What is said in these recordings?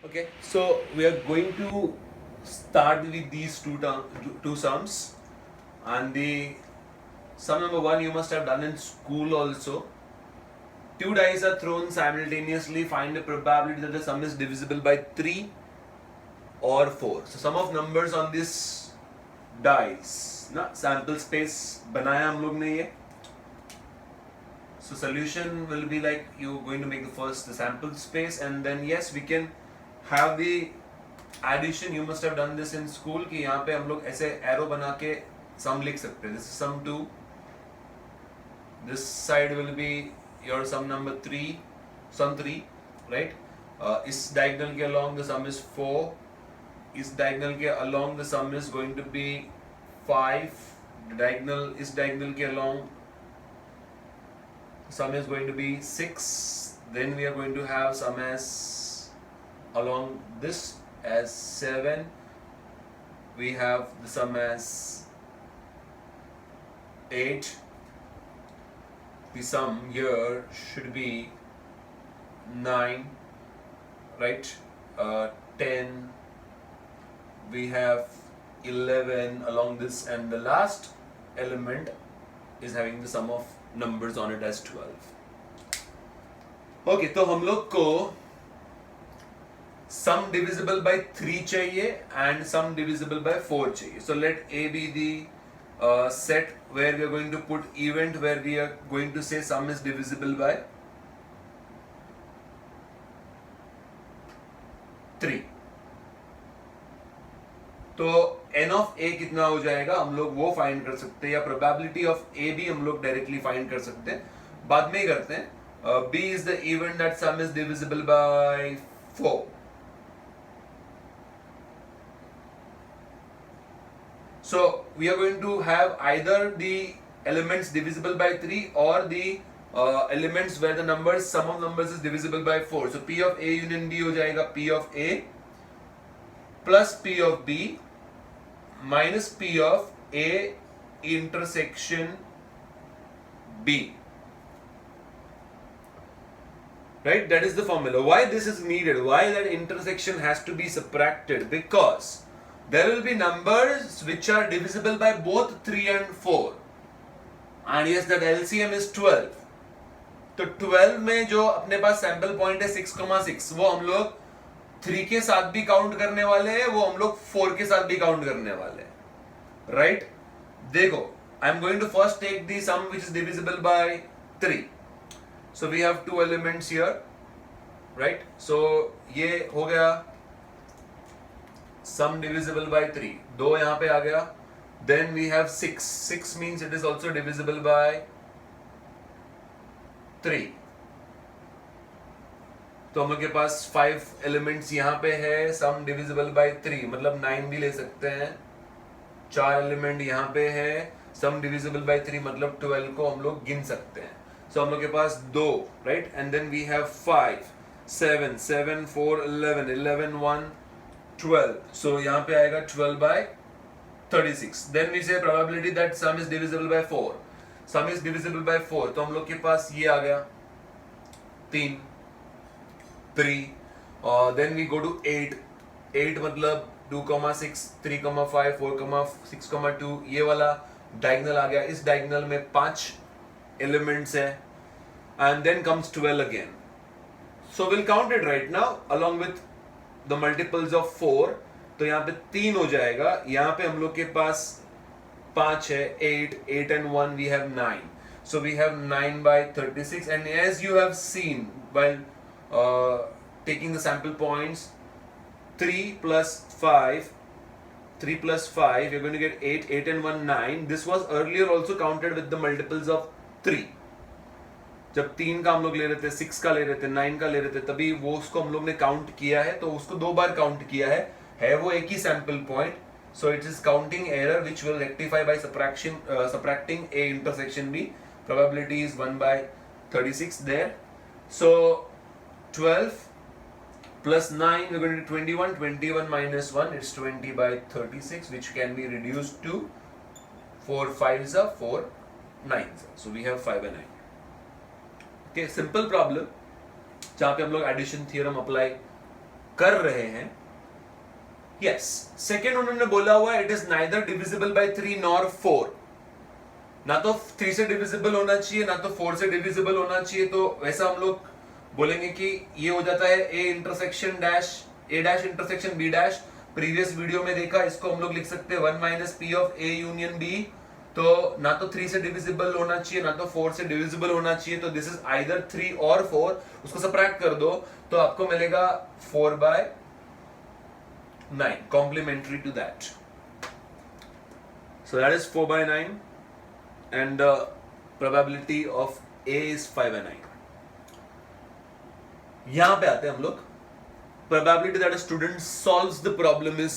Okay, so we are going to start with these two sums, and the sum number one you must have done in school also. Two dice are thrown simultaneously. Find the probability that the sum is divisible by 3 or 4. So sum of numbers on this dice ना sample space बनाया हम लोग ने ये. So solution will be like you going to make the sample space, and then yes we can have the addition. You must have done this in school कि यहाँ पे हम लोग ऐसे arrow बना के sum लिख सकते हैं. This is sum 2. This side will be your sum number 3, sum 3, right? इस diagonal के along the sum is 4. इस diagonal के along the sum is going to be 5. इस diagonal के along sum is going to be 6. Then we are going to have sum as along this as 7. We have the sum as 8. The sum here should be 9, right? 10. We have 11 along this, and the last element is having the sum of numbers on it as 12. Okay, तो हम लोग को sum divisible by 3 चाहिए and sum divisible by 4 चाहिए. So let A be the set where we are going to put event where we are going to say sum is divisible by 3. तो n of a कितना हो जाएगा हम लोग वो find कर सकते हैं, या प्रोबेबिलिटी ऑफ a भी हम लोग डायरेक्टली फाइंड कर सकते हैं, बाद में ही करते हैं. b is the event that sum is divisible by 4. So we are going to have either the elements divisible by 3 or the elements where the numbers sum of numbers is divisible by 4. So p of a union b हो जाएगा p of a plus p of b minus p of a intersection b. Right? That is the formula. Why this is needed? Why that intersection has to be subtracted? Because there will be numbers which are divisible by both 3 and 4. And yes, that LCM is 12. तो 12 में जो अपने पास sample point है 6,6, वो हम लोग 3 के साथ भी काउंट करने वाले हैं, वो हम लोग 4 के साथ भी काउंट करने वाले हैं. राइट? देखो, I am going to first take the sum which is divisible by 3. So we have two elements here, right? So ये हो गया sum divisible by 3. 2 यहाँ पे आ गया. Then we have 6. 6 means it is also divisible by 3. तो हम लोग के पास 5 elements यहाँ पे है. sum divisible by 3 मतलब 9 भी ले सकते हैं. 4 element यहाँ पे है. sum divisible by 3 मतलब 12 को हम लोग गिन सकते हैं. So हम लोग के पास 2, right? And then we have 5, 7, 7, 4, 11, 11, 1, 12. So यहाँ पे आएगा 12 by 36. Then we say probability that sum is divisible by 4. Sum is divisible by 4. तो हम लोग के पास ये आ गया 3, 3. Then we go to 8. 8 मतलब 2,6, 3,5, 4,6,2. ये वाला diagonal आ गया. इस diagonal में 5 elements है, and then comes 12 again. So we'll count it right now along with the multiples of 4. तो यहाँ पे 3 हो जाएगा. यहाँ पे हम लोग के पास 5 है, 8, 8 and 1 we have 9. So we have 9 by 36, and as you have seen while taking the sample points, 3 plus 5, you're going to get 8, 8 and 1, 9. This was earlier also counted with the multiples of 3. जब 3 का हम लोग ले रहे थे, 6 का ले रहे थे, 9 का ले रहे थे, तभी वो उसको हम लोग ने काउंट किया है. तो उसको 2 बार काउंट किया है वो एक ही sample point. So it is counting error which will rectify by subtracting a intersection b. Probability is 1 by 36 there. So 12 plus 9, we're going to do 21. 21 minus 1, it's 20 by 36, which can be reduced to 4 5s are 4 9s. So we have 5 and 9. Okay, simple problem जहाँ पे हम लोग addition theorem apply कर रहे हैं. Yes, second उन्होंने बोला हुआ it is neither divisible by 3 nor 4. ना तो 3 से डिविजिबल होना चाहिए ना तो 4 से डिविजिबल होना चाहिए. तो वैसा हम लोग बोलेंगे कि ये हो जाता है A intersection dash A dash intersection B dash. Previous video में देखा, इसको हम लोग लिख सकते हैं 1 minus P of A union B. तो ना तो 3 से डिविजिबल होना चाहिए ना तो 4 से डिविजिबल होना चाहिए. तो दिस इज आइदर 3 और 4. उसको सबट्रैक्ट कर दो तो आपको मिलेगा 4/9 complementary to that. So that is 4/9 and the probability of A is 5/9. यहां पे आते हैं हम लोग. Probability that a student solves the problem is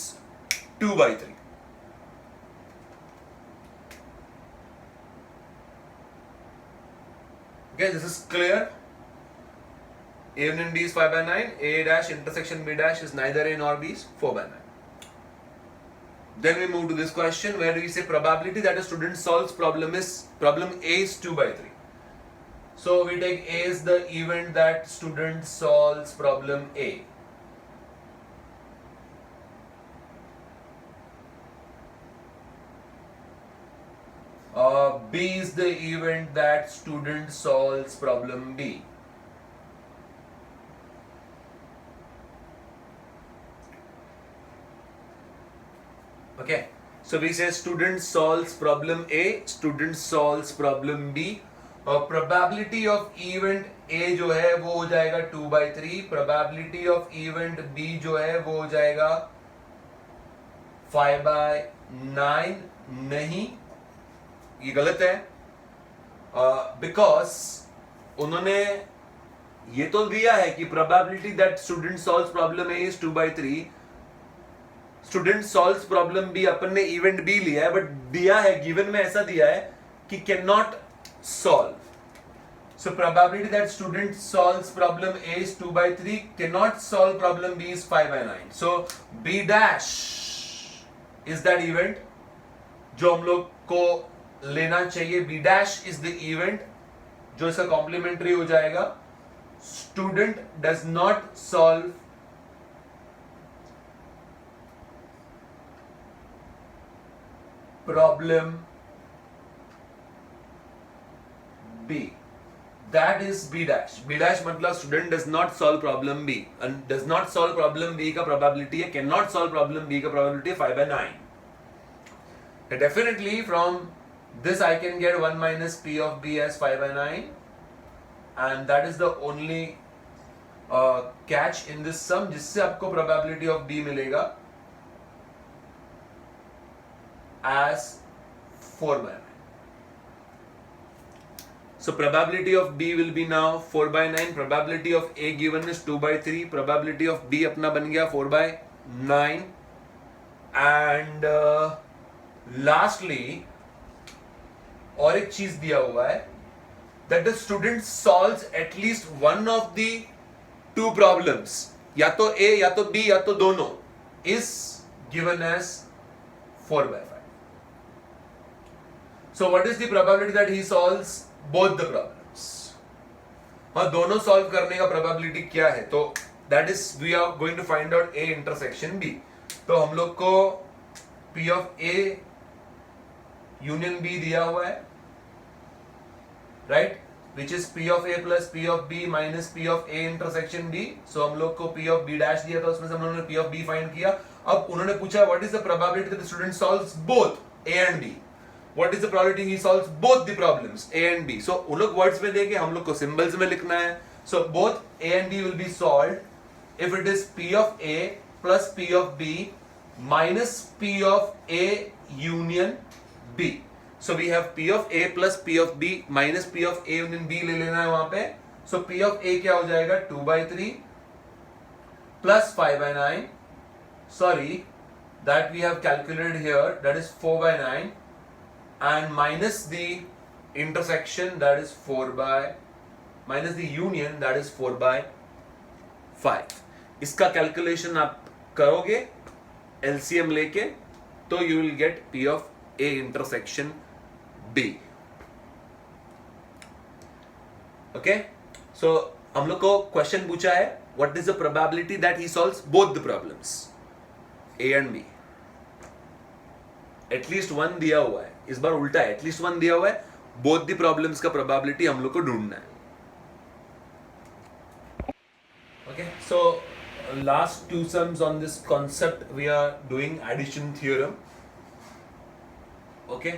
2/3. Okay, this is clear. A union B is 5/9. A dash intersection B dash is neither A nor B is 4/9. Then we move to this question where we say probability that a student solves problem A is 2/3. So we take A as the event that student solves problem A. B is the event that student solves problem B. Okay, so we say student solves problem A, student solves problem B. और probability of event A जो है वो हो जाएगा 2/3. probability of event B जो है वो हो जाएगा 5/9. नहीं, ये गलत है. बिकॉज उन्होंने ये तो दिया है कि probability that student solves problem A is 2/3. Student solves problem B अपन ने इवेंट बी लिया है, बट दिया है गिवन में ऐसा दिया है कि can not solve. So probability that student solves problem A is 2/3, can not solve problem B is 5/9. So B dash is that event जो हम लोग को लेना चाहिए. B dash is the event जो इसका कॉम्प्लीमेंट्री हो जाएगा. Student does not solve problem B. That is B dash. B dash मतलब student does not solve problem B. And does not solve problem B का probability है, cannot solve problem B का probability है 5/9. Definitely from this I can get 1 minus P of B as 5/9, and that is the only catch in this sum जिससे आपको probability of B मिलेगा as 4/9. So probability of B will be now 4/9. Probability of A given is 2/3. Probability of B अपना बन गया 4/9. And lastly और एक चीज दिया हुआ है that the student solves at least one of the two problems. या तो A या तो B या तो दोनों is given as 4/5. So what is the probability that he solves both the problems? हाँ, दोनों सॉल्व करने का प्रोबेबिलिटी क्या है? तो that is we are going to find out A intersection B. तो हम लोग को P of A union B दिया हुआ है, right? Which is P of A plus P of B minus P of A intersection B. So हम लोग को P of B dash दिया था, उसमें से हम लोगों ने P of B find किया. अब उन्होंने पूछा what is the probability that the student solves both A and B? What is the probability he solves both the problems A and B? So उन लोग वर्ड्स में देके हम लोग को सिंबल्स में लिखना है. So both A and B will be solved if it is P of A plus P of B minus P of A union B. So we have P of A plus P of B minus P of A union B ले लेना है वहां पे. So P of A क्या हो जाएगा 2/3 plus 5/9. Sorry, that we have calculated here, that is 4/9. And minus the intersection, that is minus the union, that is 4/5. इसका calculation आप करोगे LCM लेके तो you will get P of A intersection B. Okay, so हम लोग को question पूछा है what is the probability that he solves both the problems, A and B? At least one दिया हुआ है, इस बार उल्टा है, एटलीस्ट वन दिया हुआ है, बोथ द प्रॉब्लम्स का प्रोबेबिलिटी हम लोग को ढूंढना है. Okay, so last two sums on this concept we are doing addition theorem. Okay,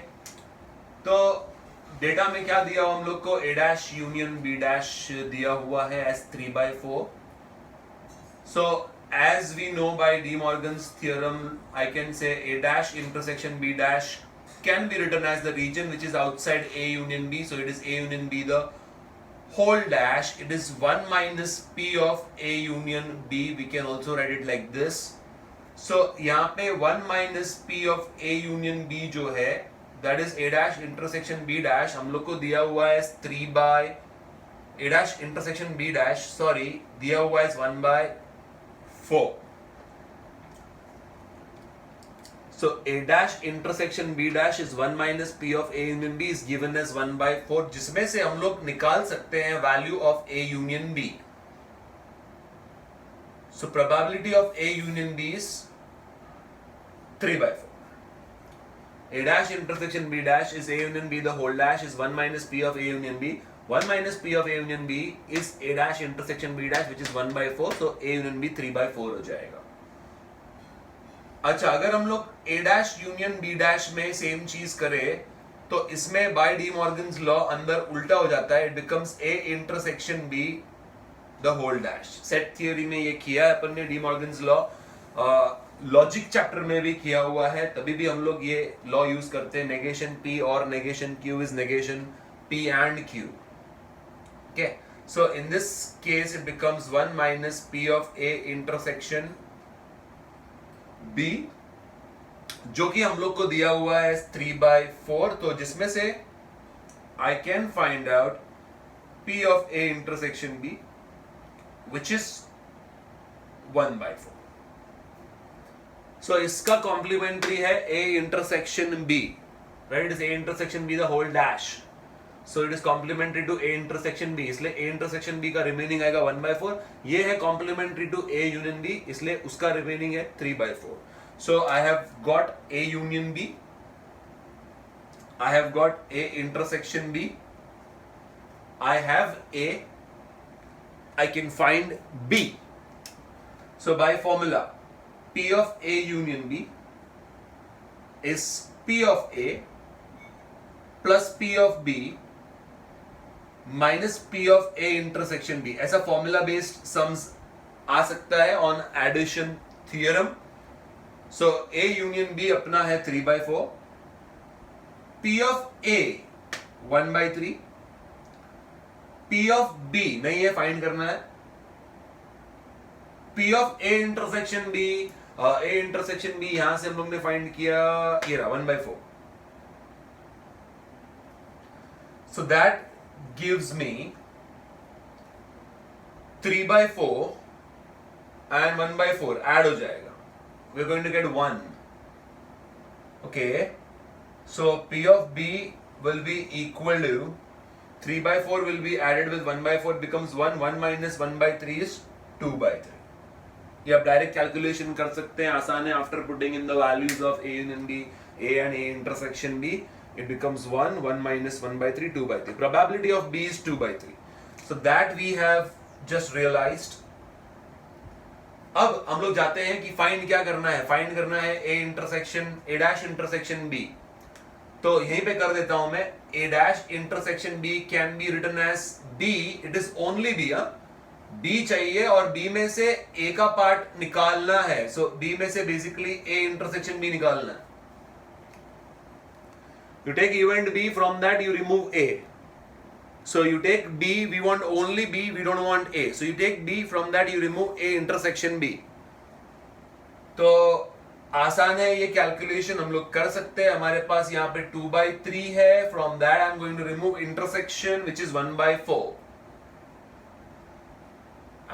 तो डेटा में क्या दिया हुआ हम लोग को, A dash union B dash दिया हुआ है as 3/4. So as we know by De Morgan's theorem, I can say A dash intersection B dash can be written as the region which is outside A union B. So it is A union B the whole dash. It is 1 minus P of A union B. We can also write it like this. So यहाँ पे 1 minus P of A union B जो है, that is A dash intersection B dash, हम लोग को दिया हुआ है 3 by A dash intersection B dash, sorry, दिया हुआ है 1/4. So A dash intersection B dash is 1 minus P of A union B is given as 1/4, जिसमें से हम लोग निकाल सकते हैं value of A union B. So probability of A union B is 3/4. A dash intersection B dash is A union B the whole dash is 1 minus P of A union B. 1 minus P of A union B is A dash intersection B dash which is 1/4. So A union B 3/4 हो जाएगा. अच्छा, अगर हम लोग A dash union B dash में same चीज करें तो इसमें by De Morgan's law अंदर उल्टा हो जाता है. It becomes A intersection B the whole dash. Set theory में ये किया है अपन ने, De Morgan's law logic chapter में भी किया हुआ है, तभी भी हम लोग ये लॉ यूज करते हैं. नेगेशन P और negation Q is negation P and Q. Okay, so in this case it becomes 1 minus P of A intersection B, जो कि हम लोग को दिया हुआ है 3/4. तो जिसमें से I can find out P of A intersection B which is 1/4. So इसका कॉम्प्लीमेंट्री है A intersection B, right? It is A intersection B the whole dash. So it is complementary to A intersection B, इसलिए A intersection B का remaining आएगा 1/4. ये है complementary to A union B, इसलिए उसका remaining है 3/4. So I have got A union B, I have got A intersection B, I have A, I can find B. So by formula, P of A union B is P of A plus P of B minus P of A intersection B. ऐसा formula based sums आ सकता है on addition theorem. So A union B अपना है 3/4, P of A 1/3, P of B नहीं है, find करना है. P of A intersection B, A intersection B यहां से हम लोग ने फाइंड किया, ये रहा 1/4. So that gives me 3/4 and 1/4 add हो जाएगा. We're going to get 1. Okay, so P of B will be equal to 3/4 will be added with 1/4 becomes 1. 1 minus 1/3 is 2/3. ये आप डायरेक्ट कैलकुलेशन कर सकते हैं, आसान है. After putting in the values of A union B, A and A intersection B, it becomes 1. 1 minus 1/3, 2/3. Probability of B is 2/3. So that we have just realized. अब हम लोग जाते हैं कि फाइंड क्या करना है. फाइंड करना है A intersection A dash intersection B. तो यहीं पे कर देता हूं मैं. A dash intersection B can be written as B. It is only B. B चाहिए और B में से A का पार्ट निकालना है. सो B में से बेसिकली A intersection B निकालना है. You take event B, from that you remove A. So you take B, we want only B, we don't want A. So you take B, from that you remove A intersection B. तो आसान है ये calculation, हम लोग कर सकते हैं. हमारे पास यहाँ पे 2/3 है. From that I am going to remove intersection which is 1/4.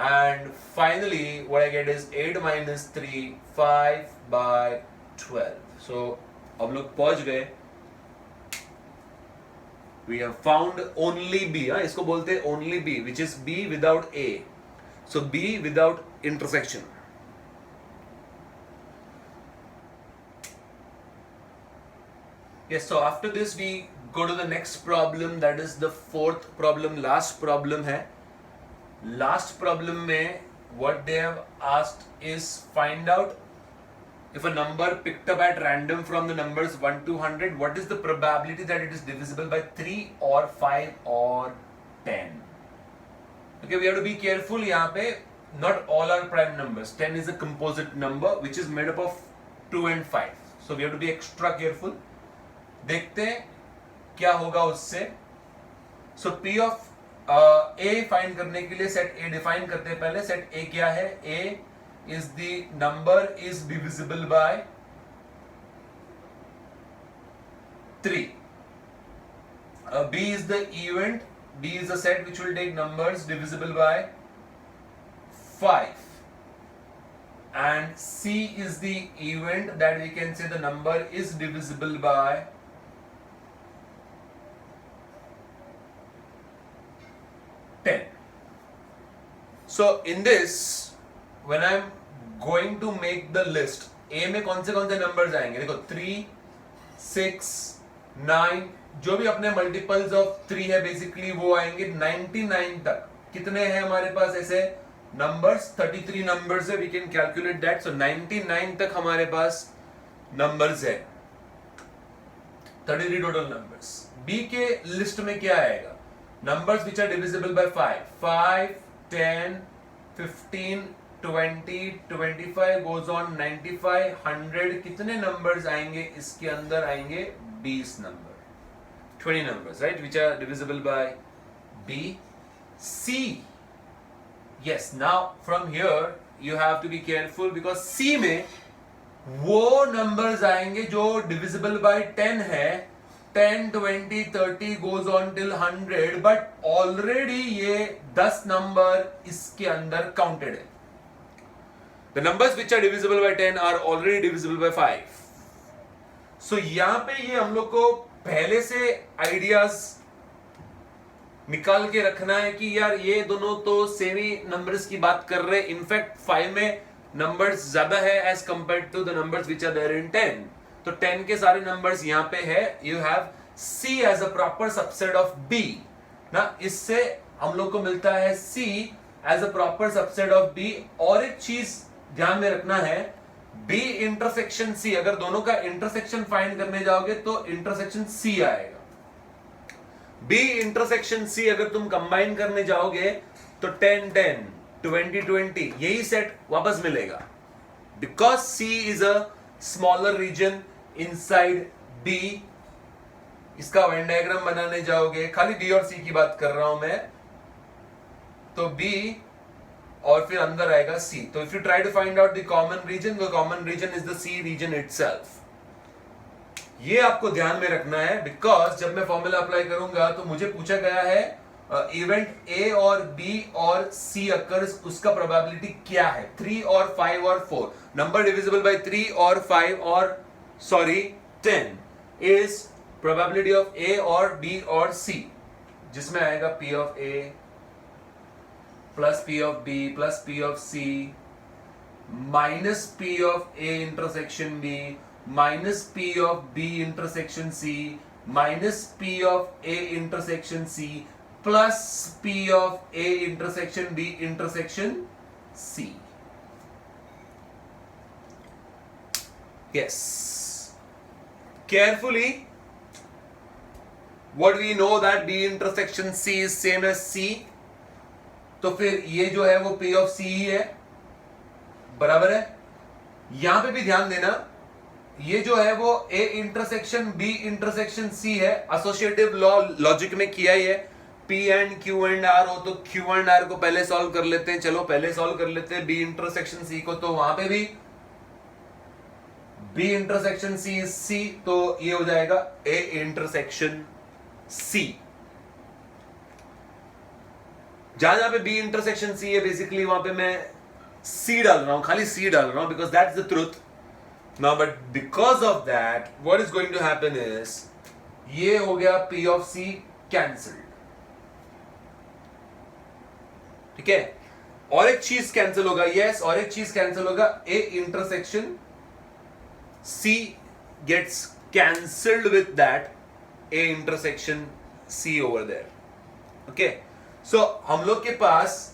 And finally what I get is 8 minus 3, 5/12. So अब लोग पहुंच गए. We have found only B. इसको बोलते हैं only B, which is B without A. So B without intersection. Yes, so after this we go to the next problem, that is the fourth problem, last problem hai. Last problem mein what they have asked is find out if a number picked up at random from the numbers 1 to 100, what is the probability that it is divisible by 3 or 5 or 10? Okay, we have to be careful यहाँ पे. Not all are prime numbers. 10 is a composite number which is made up of 2 and 5. So we have to be extra careful. देखते हैं क्या होगा उससे. So P of A find करने के लिए सेट A डिफाइन करते हैं पहले. सेट A क्या है? A is the number is divisible by 3. B is the event. B is a set which will take numbers divisible by 5. And C is the event that we can say the number is divisible by 10. So in this, when I'm going to make the list, A में कौन से numbers आएंगे? देखो 3, 6, 9, जो भी अपने multiples of 3 है basically वो आएंगे 99 तक. कितने हैं हमारे पास ऐसे नंबर्स? 33 नंबर्स है. We can calculate that. So 99 तक हमारे पास नंबर्स है. 33 टोटल नंबर्स. बी के लिस्ट में क्या आएगा? Numbers which are divisible by 5, 10, 15, 20, 25 goes on 95, 100. कितने नंबर्स आएंगे इसके अंदर? आएंगे 20 number. 20 numbers, right, which are divisible by B. C. Yes, now from here you have to be careful because C में वो numbers आएंगे जो divisible by 10 है. 10, 20, 30 goes on till 100, but already ये 10 number इसके अंदर counted है. The numbers which are divisible by 10 are already divisible by 5. So यहाँ पे ये हम लोग को पहले से आइडियाज निकाल के रखना है कि यार ये दोनों तो सेम ही नंबर्स की बात कर रहे हैं. इनफैक्ट 5 में नंबर्स ज्यादा है as compared to the numbers which are there in 10. तो 10 के सारे नंबर्स यहाँ पे है. You have C as a proper subset of B ना. इससे हम लोग को मिलता है C as a proper subset of B. और एक चीज ध्यान में रखना है, B इंटरसेक्शन C, अगर दोनों का इंटरसेक्शन फाइंड करने जाओगे तो इंटरसेक्शन C आएगा. B इंटरसेक्शन C अगर तुम कंबाइन करने जाओगे तो 10 10, 20 20 यही सेट वापस मिलेगा. Because C is a smaller region inside B. इसका वेन डायग्राम बनाने जाओगे, खाली B और C की बात कर रहा हूं मैं, तो B और फिर अंदर आएगा C. तो if you try to find out the common region is the C region itself. ये आपको ध्यान में रखना है बिकॉज जब मैं फॉर्मूला अप्लाई करूंगा तो मुझे पूछा गया है इवेंट A और B और C अकर्स, उसका प्रोबेबिलिटी क्या है? 3 और 5 और 4. नंबर डिविजिबल बाय 3 और 5 और 10 इज प्रोबेबिलिटी ऑफ A और B और C, जिसमें आएगा P of A plus P of B plus P of C minus P of A intersection B minus P of B intersection C minus P of A intersection C plus P of A intersection B intersection C. Yes. Carefully, what we know that B intersection C is same as C. तो फिर ये जो है वो P of C ही है, बराबर है. यहां पे भी ध्यान देना, ये जो है वो A intersection B intersection C है. एसोसिएटिव लॉजिक में किया ही है. P and Q and R हो तो Q एंड R को पहले सॉल्व कर लेते हैं. चलो पहले सॉल्व कर लेते हैं B इंटरसेक्शन C को. तो वहां पे भी B intersection C is C, तो ये हो जाएगा A इंटरसेक्शन C. जहां जहां पे B इंटरसेक्शन C है बेसिकली वहां पे मैं C डाल रहा हूं, खाली C डाल रहा हूं because that's the truth. Now but because of that what is going to happen is ये हो गया P ऑफ C कैंसल्ड. ठीक है. और एक चीज कैंसिल होगा, यस, और एक चीज कैंसिल होगा, A intersection C gets cancelled with that A intersection C over there. Okay, so हम लोग के पास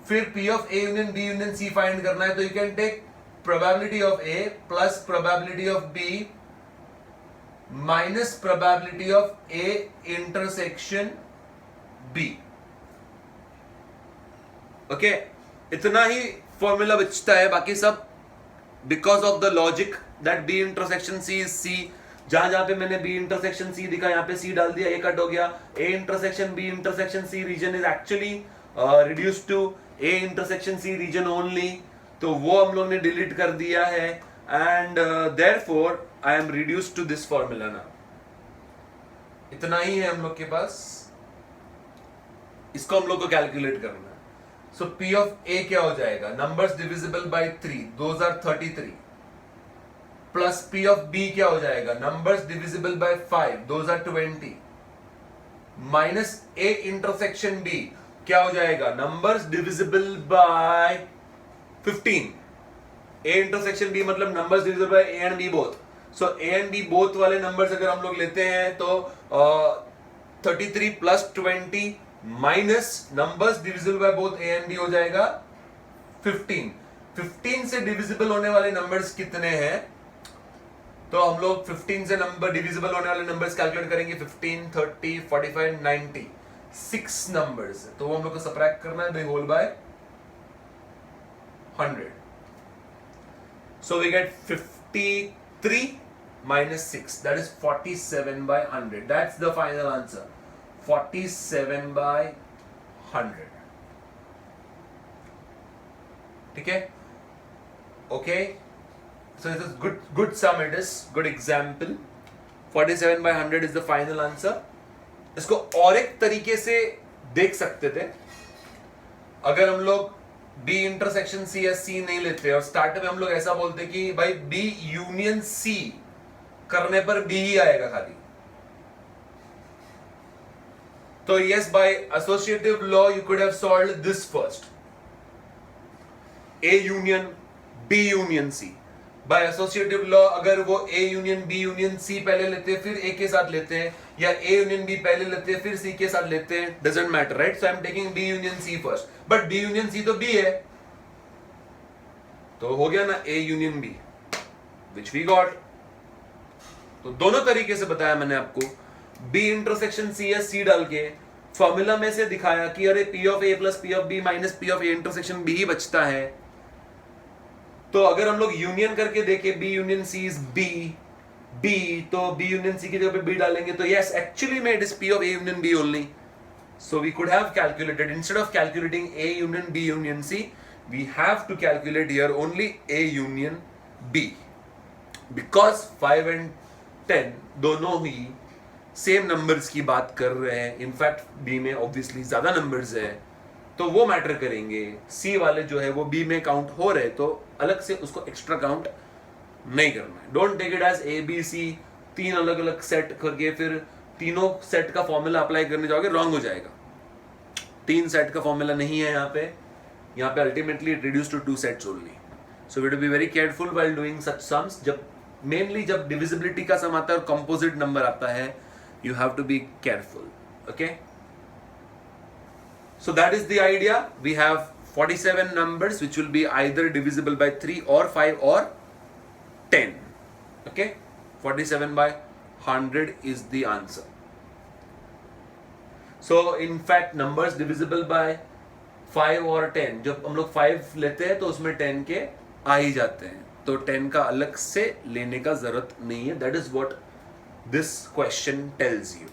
फिर P of A union B union C find करना है, तो you can take probability of A plus probability of B minus probability of A intersection B. Okay, इतना ही फॉर्मूला बचता है, बाकी सब because of the logic that B intersection C is C. जहां जहां पे मैंने B इंटरसेक्शन C दिखा, यहां पे C डाल दिया, A कट हो गया. A intersection B intersection C region is actually reduced to A intersection C region only, तो वो हम लोग ने डिलीट कर दिया है, and therefore I am reduced to this formula now. इतना ही है हम लोग के पास, इसको हम लोग को कैलकुलेट करना है. सो P of A क्या हो जाएगा, numbers divisible by 3, those are 33, plus P of B क्या हो जाएगा, numbers divisible by 5, those are 20, minus A intersection B क्या हो जाएगा, numbers divisible by 15. A intersection B मतलब numbers divisible by A and B both. So A and B both वाले numbers अगर हम लोग लेते हैं तो 33 plus 20 minus numbers divisible by both A and B हो जाएगा 15. 15 से डिविजिबल होने वाले नंबर्स कितने हैं, तो हम लोग 15 से नंबर डिविजिबल होने वाले नंबर्स कैलकुलेट करेंगे. 15, 30, 45, 90, 6 नंबर्स, तो वो हम लोग को सबट्रैक्ट करना है by whole by 100. So we get 53 minus 6, that is 47 by 100. That's the final answer, 47 by 100. ठीक है, okay, so this is good sum, it is good example. 47 by 100 is the final answer. इसको और एक तरीके से देख सकते थे, अगर हम लोग B इंटरसेक्शन C या C नहीं लेते और स्टार्ट में हम लोग ऐसा बोलते कि भाई B यूनियन C करने पर B ही आएगा खाली, तो yes, by associative law you could have solved this first, A union B union C. by associative law अगर वो A union B union C पहले लेते हैं फिर A के साथ लेते हैं, या A union B पहले लेते हैं फिर C के साथ लेते हैं, doesn't matter, right? So I'm taking B union C first, but B union C तो B है, तो हो गया ना A union B, which we got. तो दोनों तरीके से बताया मैंने आपको, B इंटरसेक्शन C या C डाल के फॉर्मूला में से दिखाया कि अरे P of A plus P of B minus P of A intersection B ही बचता है. तो अगर हम लोग यूनियन करके देखें B union C is B, तो B यूनियन C की जगह पे B डालेंगे, तो यस, एक्चुअली में it is P of A union B only. So we could have calculated, instead of calculating A union B union C, we have to calculate here only A union B, because 5 and 10 दोनों ही same numbers की बात कर रहे हैं. In fact B में obviously ज्यादा numbers है, तो वो मैटर करेंगे. C वाले जो है वो B में काउंट हो रहे, तो अलग से उसको एक्स्ट्रा काउंट नहीं करना है. Don't take it as A B C, तीन अलग अलग सेट करके फिर तीनों सेट का फॉर्मूला अप्लाई करने जाओगे, रॉन्ग हो जाएगा. 3 सेट का फॉर्मूला नहीं है यहाँ पे ultimately it reduce to 2 sets only. So we to be very careful while doing such sums. Mainly जब डिविजिबिलिटी का सम आता है और कंपोजिट नंबर आता है, you have to be careful. Okay, so that is the idea. We have 47 numbers which will be either divisible by 3 or 5 or 10. Okay, 47 by 100 is the answer. So in fact numbers divisible by 5 or 10, जब हम लोग 5 लेते हैं तो उसमें 10 के आ ही जाते हैं, तो 10 का अलग से लेने का जरूरत नहीं है. That is what this question tells you.